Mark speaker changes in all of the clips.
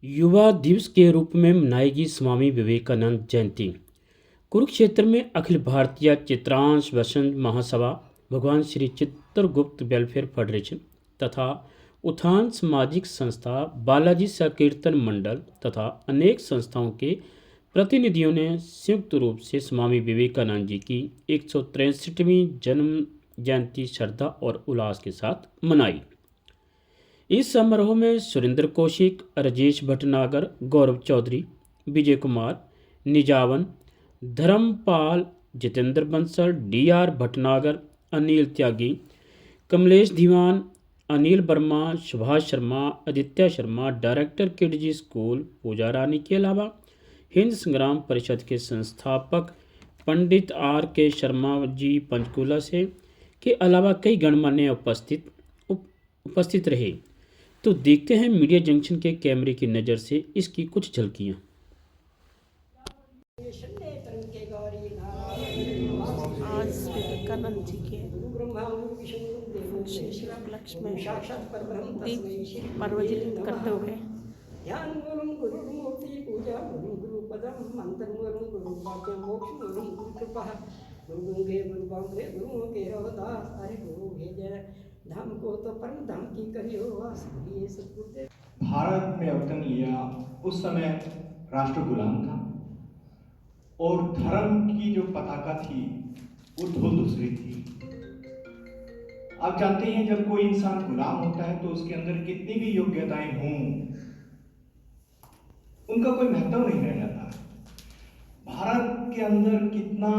Speaker 1: युवा दिवस के रूप में मनाएगी स्वामी विवेकानंद जयंती। कुरुक्षेत्र में अखिल भारतीय चित्रांश वसंत महासभा, भगवान श्री चित्रगुप्त वेलफेयर फेडरेशन तथा उत्थान सामाजिक संस्था, बालाजी संकीर्तन मंडल तथा अनेक संस्थाओं के प्रतिनिधियों ने संयुक्त रूप से स्वामी विवेकानंद जी की 163वीं जन्म जयंती श्रद्धा और उल्लास के साथ मनाई। इस समारोह में Surendra Kaushik, Rajesh Bhatnagar, Gaurav Chaudhary, Vijay Kumar Nijawan, Dharampal, Jitendra Bansal, D R Bhatnagar, Anil Tyagi, Kamlesh Diwan, Anil Verma, Subhash Sharma, Aditya Sharma, director Kidzee school Pooja Rani के अलावा हिंद संग्राम परिषद के संस्थापक पंडित आर के शर्मा जी पंचकूला से के अलावा कई गणमान्य उपस्थित रहे। तो देखते हैं मीडिया जंक्शन के कैमरे की नज़र से इसकी कुछ झलकियां।
Speaker 2: आज विवेकानंद जी के विशेष उपलक्ष्य में दीप प्रज्वलित करते हुए
Speaker 3: ध्यान गुरु गुरुमूर्ति पूजा गुरु गुरुपदम मंत्र गुरु गुरु वाक्य मोक्ष गुरु गुरु कृपा गुरु के गुरु बांधे गुरु के अवतार अरे गुरु के जय धाम को तो परम धाम की करियो वास ये सतगुरुदेव।
Speaker 4: भारत में अवतरण लिया उस समय राष्ट्र गुलाम था और धर्म की जो पताका थी वो धूल दूसरी थी। आप जानते हैं जब कोई इंसान गुलाम होता है तो उसके अंदर कितनी भी योग्यताएं हों उनका कोई महत्व नहीं रह जाता। भारत के अंदर कितना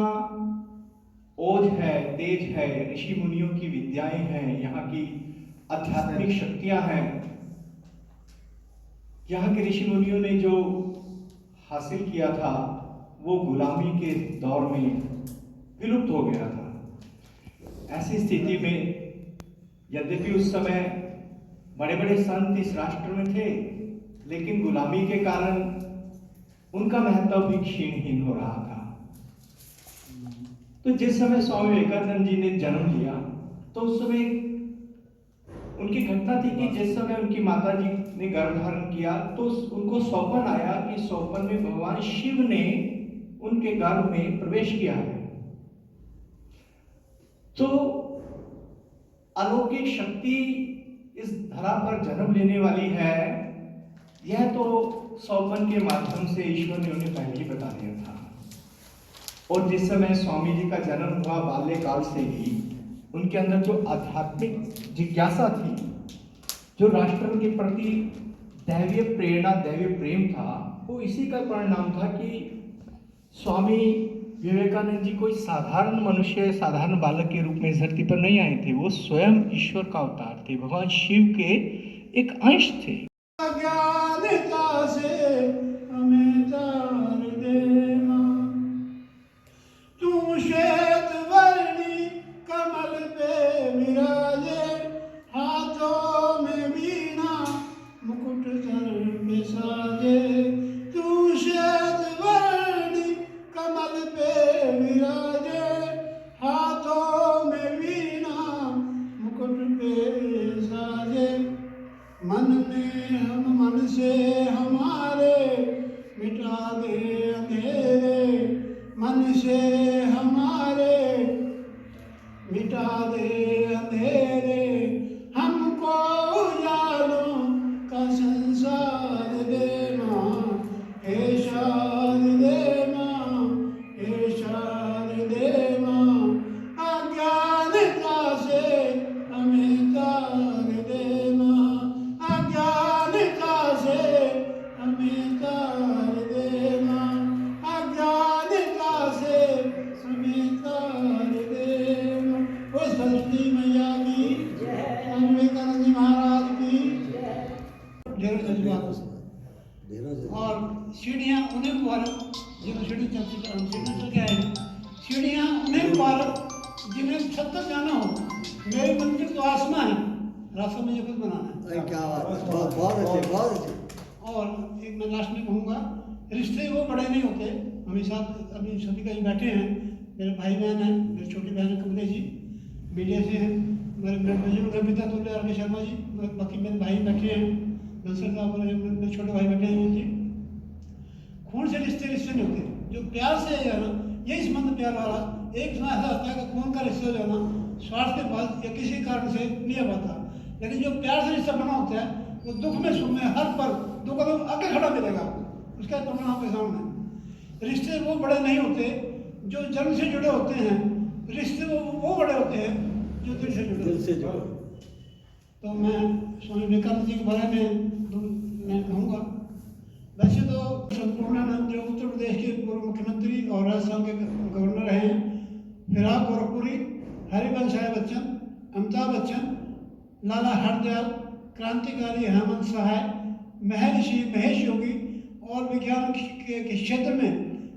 Speaker 4: ओज है, तेज है, ऋषि मुनियों की विद्याएं हैं, यहाँ की आध्यात्मिक शक्तियां हैं। यहाँ के ऋषि मुनियों ने जो हासिल किया था वो गुलामी के दौर में विलुप्त हो गया था। ऐसी स्थिति में यद्यपि उस समय बड़े बड़े संत इस राष्ट्र में थे, लेकिन गुलामी के कारण उनका महत्व भी क्षीणहीन हो रहा था। तो जिस समय स्वामी विवेकानंद जी ने जन्म लिया तो उस समय उनकी घटना थी कि जिस समय उनकी माता जी ने गर्भ धारण किया तो उनको सौपन आया कि सौपन में भगवान शिव ने उनके गर्भ में प्रवेश किया है। तो अलौकिक शक्ति इस धरा पर जन्म लेने वाली है, यह तो सौपन के माध्यम से ईश्वर ने उन्हें पहले ही बता दिया था। और जिस समय स्वामी जी का जन्म हुआ बाल्यकाल से ही उनके अंदर जो आध्यात्मिक जिज्ञासा थी, जो राष्ट्र के प्रति दैवीय प्रेरणा, दैवीय प्रेम था, वो इसी का परिणाम था कि स्वामी विवेकानंद जी कोई साधारण मनुष्य, साधारण बालक के रूप में इस धरती पर नहीं आए थे। वो स्वयं ईश्वर का अवतार थे, भगवान शिव के एक अंश थे।
Speaker 5: अज्ञानता से हमें तार देना, तू श्वेत वर्णी कमल पे विराजे, हाथों में वीणा मुकुट सर पे साजे। तू श्वेत वर्णी कमल पे विराजे, हाथों में वीणा मुकुट पे साजे। मन में हम मन से हमारे मिटा दे अंधेरे, मन से हमारे मिटा दे अंधेरे। हमको उजालों का संसार देना, हे शाद देना, हे शाद देना। अज्ञानता से हमें तार देना, अज्ञानता से हमें तार देना, अज्ञानता से हमें तार देना। वो सरस्वती मैया की, स्वामी विवेकानंद जी महाराज की ढेरों जज्बात। और सीढ़ियाँ उन्हें मुबारक जिन्हें सीढ़ी चल के आए, सीढ़ियाँ उन्हें मुबारक जिन्हें छत तक जाना हो। मेरी मंजिल तो आसमां है, रास्ता मुझे खुद बनाना है।
Speaker 6: क्या बात है, बहुत अच्छे, बहुत अच्छे।
Speaker 5: और एक मैं लास्ट में कहूँगा, रिश्ते वो बड़े नहीं होते। हमेशा अभी सभी कहीं बैठे हैं, मेरे भाई बहन हैं, मेरी छोटी बहन है कमलेश जी, मीडिया से हैं, मेरे बुजुर्ग हैं पिता तुल्य आर के शर्मा जी, बाकी मेरे भाई बैठे हैं। बंसल साहब और मेरे छोटे भाई बैठे हैं जी। खून से रिश्ते रिश्ते नहीं होते, जो प्यार से है ना, यही संबंध प्यार वाला। एक समय ऐसा होता है कि खून का रिश्ता जो है ना स्वार्थ के बाद या किसी कारण से नहीं आ पाता, लेकिन जो प्यार से रिश्ता बना होता है वो दुख में सुख में हर पल दो कदम आगे खड़ा मिलेगा, उसका प्रमाण आपके सामने। रिश्ते वो बड़े नहीं होते जो जन्म से जुड़े होते हैं, रिश्ते वो बड़े होते हैं जो दिल से जुड़े होते हैं। तो मैं स्वामी विवेकानंद जी के बारे में मैं कहूँगा। वैसे तो संपूर्णानंद जो उत्तर प्रदेश के पूर्व मुख्यमंत्री और राजस्थान के गवर्नर रहे हैं, फिराक गोरखपुरी, हरिवंश राय बच्चन, अमिताभ बच्चन, लाला हरदयाल, क्रांतिकारी हेमंत सहाय, महर्षि महेश योगी और विज्ञान के क्षेत्र में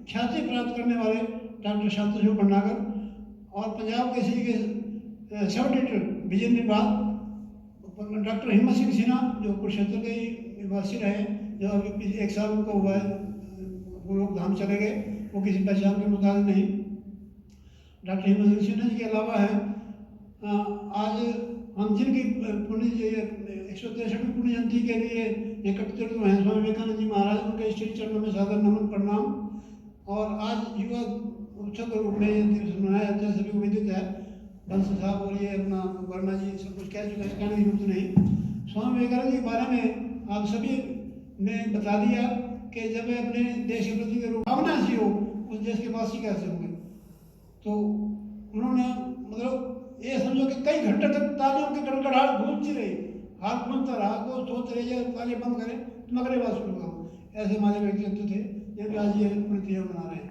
Speaker 5: ख्याति प्राप्त करने वाले डॉक्टर शांतनु भंडागर और पंजाब केसरी के सब एडिटर विजेंद्र बाग, डॉक्टर हिम्मत सिंह सिन्हा जो कुरुक्षेत्र के निवासी रहे, जो अभी 1 साल उनको हुआ है वो लोग धाम चले गए, वो किसी पहचान के मुताबिक नहीं। डॉक्टर हिम्मत सिंह सिन्हा जी के अलावा है आज हम जिनकी पुण्य 163वीं पुण्य जयंती के लिए एकत्रित हुए हैं, स्वामी विवेकानंद जी महाराज, उनके श्री चरणों में सादर नमन प्रणाम। और आज युवा उत्सव के रूप में ये दिवस मनाया जाता है, सभी को विदित है। बंसल साहब और ये अपना वर्मा जी सब कुछ कह चुके हैं, कहने की जरूरत नहीं। स्वामी विवेकानंद जी के बारे में आप सभी ने बता दिया कि जब अपने देश के प्रति भावना सी हो, उस देश के वासी कैसे होंगे। तो उन्होंने मतलब ये समझो कि कई घंटे तक तालियों की गड़गड़ाहट गूंजती रही, हाथ गूंजता रहा, को सोच रही तालियां बंद करें तो मगरे बात शुरू होगा। ऐसे हमारे व्यक्तित्व थे जिनके आज ये प्रतिया बना रहे हैं।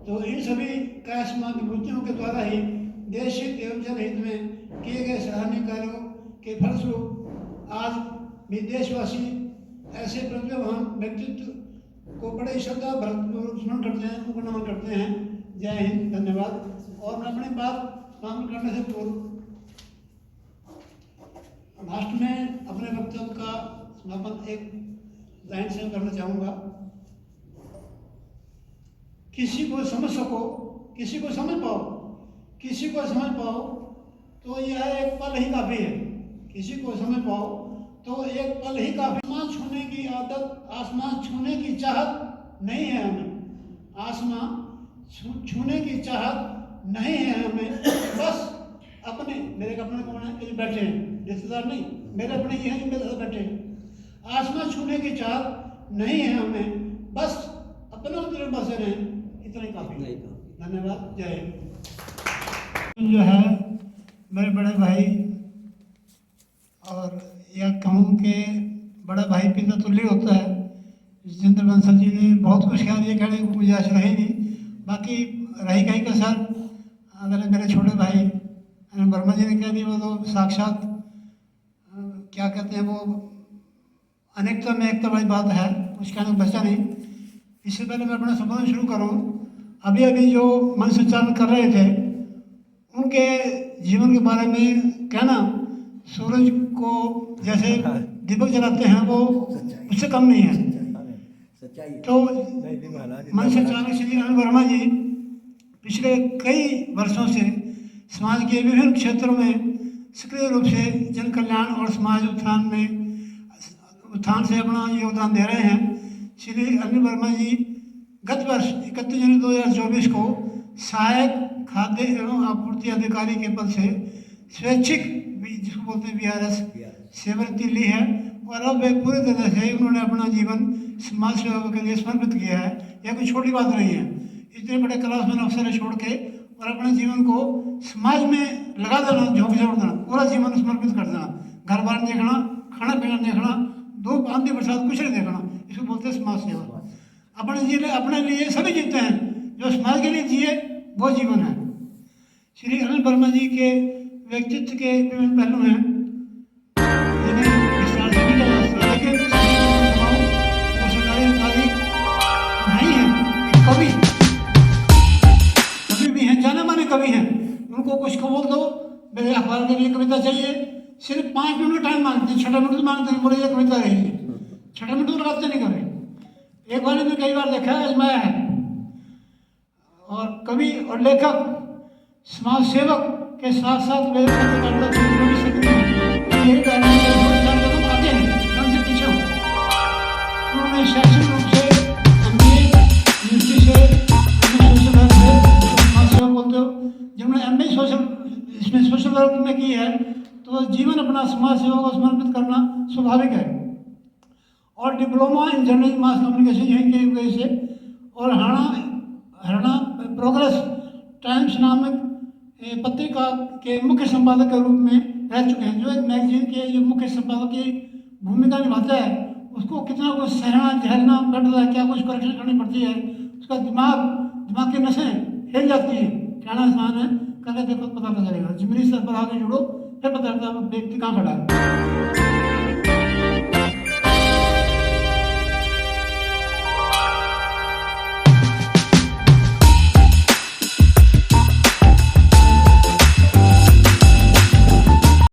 Speaker 5: तो इन सभी कायस्मा विभूतियों के द्वारा ही देश हित एवं जनहित में किए गए सराहनीय कार्यों के फलस्वरूप आज भी देशवासी ऐसे प्रतिभावान व्यक्तित्व को बड़े श्रद्धा भक्तिपूर्वक स्मरण करते हैं, उनको नमन करते हैं। जय हिंद, धन्यवाद। और मैं अपनी बात शामिल करने से पूर्व लास्ट में अपने वक्तव्य का समापन एक लाइन से करना चाहूँगा। किसी को समझ सको, किसी को समझ पाओ, किसी को समझ पाओ तो यह एक पल ही काफ़ी है। किसी को समझ पाओ तो एक पल ही काफ़ी। आसमान छूने की आदत, आसमान छूने की चाहत नहीं है हमें, आसमान छूने की चाहत नहीं है हमें। बस अपने, मेरे अपने कौन है कि बैठे हैं, रिश्तेदार नहीं, मेरे अपने ये हैं जो मेरे साथ बैठे हैं। आसमान छूने की चाहत नहीं है हमें, बस अपने उधर बसे रहें, इतना ही काफ़ी। धन्यवाद। जय हिंद। जो है मेरे बड़े भाई और या कहूँ कि बड़ा भाई पिता तुल्य होता है। जितेंद्र बंसल जी ने बहुत कुछ कहा, ये कहने की गुंजाइश रही नहीं, बाकी रही कहीं का सर अगर मेरे छोटे भाई वर्मा जी ने कह दिया, वो तो साक्षात क्या कहते हैं, वो अनेकता में एकता बड़ी बात है, कुछ कहने को बचा नहीं। इससे पहले मैं अपना संबोधन शुरू करूँ, अभी अभी जो मंच संचालन कर रहे थे उनके जीवन के बारे में कहना, सूरज को जैसे दीपक जलाते हैं वो उससे कम नहीं है। तो मंच संचालक श्री अनिल वर्मा जी पिछले कई वर्षों से समाज के विभिन्न क्षेत्रों में सक्रिय रूप से जन कल्याण और समाज उत्थान से अपना योगदान दे रहे हैं। श्री अनिल वर्मा जी गत वर्ष 31 जनवरी 2024 को सहायक खाद्य एवं आपूर्ति अधिकारी के पद से स्वैच्छिक, जिसको बोलते हैं VRS, सेवानिवृत्ति ली है। और अब वे पूरी तरह से उन्होंने अपना जीवन समाज सेवा के लिए समर्पित किया है। यह कोई छोटी बात नहीं है। इतने बड़े क्लासमैन अफसर छोड़ के और अपने जीवन को समाज में लगा देना, झोंक छोड़ देना, पूरा जीवन समर्पित कर देना, घर बार नहीं देखना, खाना पीना नहीं देखना, दो आंधी बरसात कुछ नहीं देखना, इसको बोलते हैं समाज सेवा। अपने लिए सभी जीते हैं, जो समाज के लिए जिए वो जीवन है। श्री अनिल वर्मा जी के व्यक्तित्व के विभिन्न पहलू हैं जिन्हें विस्तार से नहीं किया जा सकता, लेकिन वो सरकारी अधिकारी नहीं है, कवि भी हैं, जाने माने कवि हैं। उनको कुछ को बोल दो, मेरे अखबार के लिए कविता चाहिए, सिर्फ 5 मिनट का टाइम मांगते हैं, 6 मिनट मांगते हैं, बोले ये कविता रही 6 मिनट तो लगाते नहीं कभी। एक बार में कई बार देखा है, आजमाया है। और कवि और लेखक, समाज सेवक के साथ साथ वे पत्रकारिता क्षेत्र में भी सक्रिय हैं। यही कारण है कि वर्ग में की है तो जीवन अपना समाज सेवा को समर्पित करना स्वाभाविक है। और diploma in journalism mass communication यहीं की वजह से, और हरियाणा प्रोग्रेस टाइम्स नामक पत्रिका के मुख्य संपादक के रूप में रह चुके हैं। जो एक मैगजीन के जो मुख्य संपादक की भूमिका निभाता है उसको कितना कुछ सहना झेलना पड़ता है, क्या कुछ करेक्शन करनी पड़ती है, उसका दिमाग की नसें हिल जाती है। कहना आसान है, करके देखो पता चलेगा। जमीनी स्तर पर आगे जुड़ो, फिर पता चलता है व्यक्ति कहाँ खड़ा है।